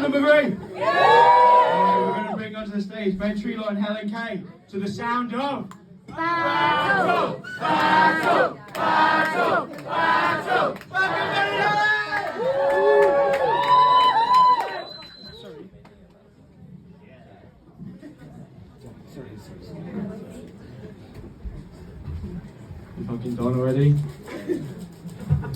number 3? Yeah! We're going to bring onto the stage Ben Treloar and Helen Kay to the sound of... Battle! Battle! Battle! Battle! You fucking done already?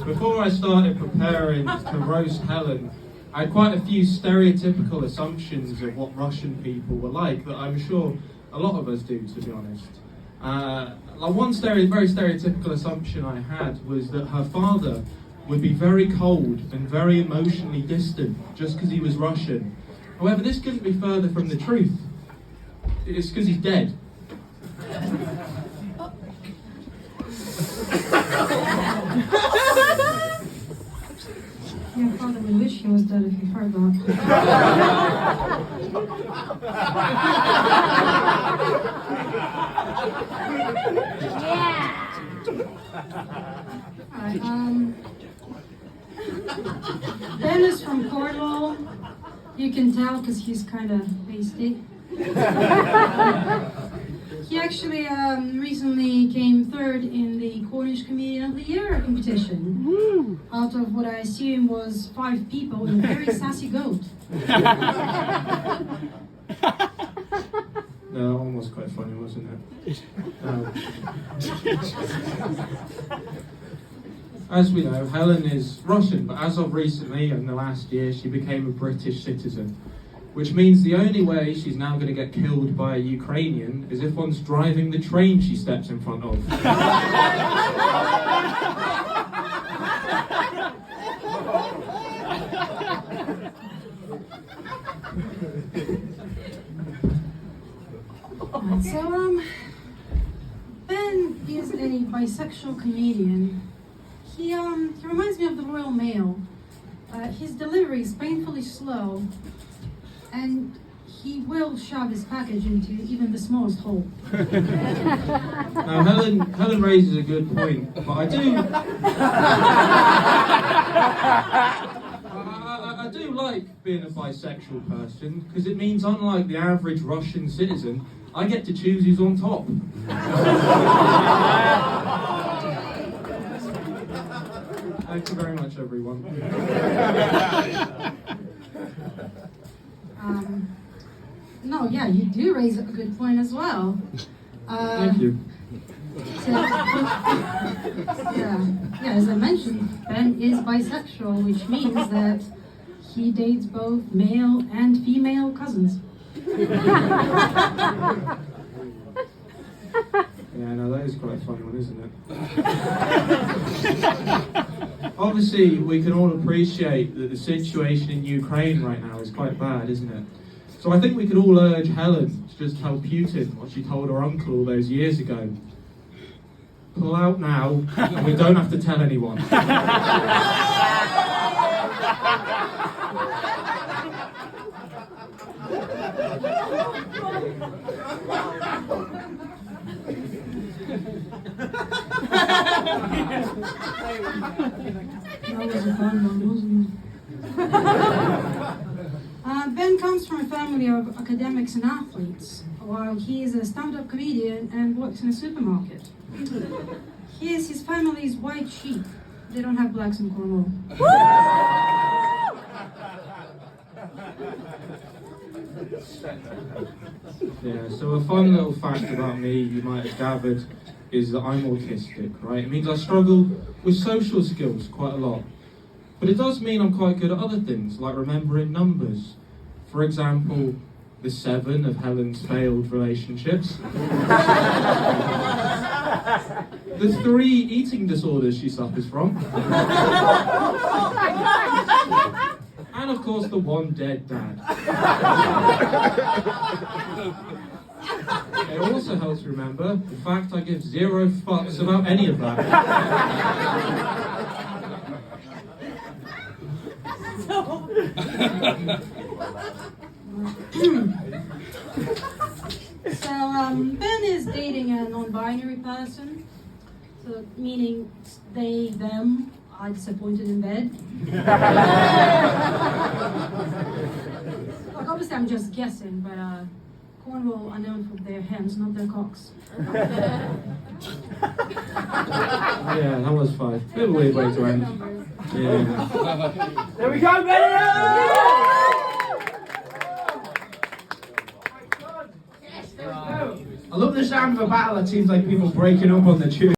Before I started preparing to roast Helen, I had quite a few stereotypical assumptions of what Russian people were like that I'm sure a lot of us do, to be honest. Like one very stereotypical assumption I had was that her father would be very cold and very emotionally distant just because he was Russian. However, this couldn't be further from the truth. It's because he's dead. Your father would wish he was dead if he heard that. Yeah. Alright, Ben is from Cornwall. You can tell because he's kind of pasty. He actually recently came third in the Cornish Comedian of the Year competition. Woo. Out of what I assume was 5 people and a very sassy goat. No, that one was quite funny, wasn't it? As we know, Helen is Russian, but as of recently, in the last year, she became a British citizen. Which means the only way she's now going to get killed by a Ukrainian is if one's driving the train she steps in front of. So, Ben is a bisexual comedian. He reminds me of the Royal Mail. His delivery is painfully slow, and he will shove his package into even the smallest hole. Now, Helen raises a good point, but I do like being a bisexual person, because it means, unlike the average Russian citizen, I get to choose who's on top. Thank you very much, everyone. No, yeah, you do raise a good point as well. Thank you. So, yeah, as I mentioned, Ben is bisexual, which means that he dates both male and female cousins. Yeah, no, that is quite a funny one, isn't it? Obviously, we can all appreciate that the situation in Ukraine right now is quite bad, isn't it? So I think we could all urge Helen to just tell Putin what she told her uncle all those years ago. Pull out now, and we don't have to tell anyone. That was a fun one, wasn't it? Ben comes from a family of academics and athletes, while he is a stand-up comedian and works in a supermarket. His family is white sheep. They don't have blacks in Cornwall. Yeah, so a fun little fact about me, you might have gathered, is that I'm autistic, right? It means I struggle with social skills quite a lot. But it does mean I'm quite good at other things, like remembering numbers. For example, the 7 of Helen's failed relationships. The 3 eating disorders she suffers from. And of course the 1 dead dad. It also helps remember the fact I give 0 fucks about any of that. So, Ben is dating a non-binary person, so meaning they, them, are disappointed in bed. I'm just guessing, but Cornwall are known for their hens, not their cocks. Yeah, that was 5. Bit of a weird way to end. Yeah. There we go, baby! I love the sound of a battle that seems like people breaking up on the tune.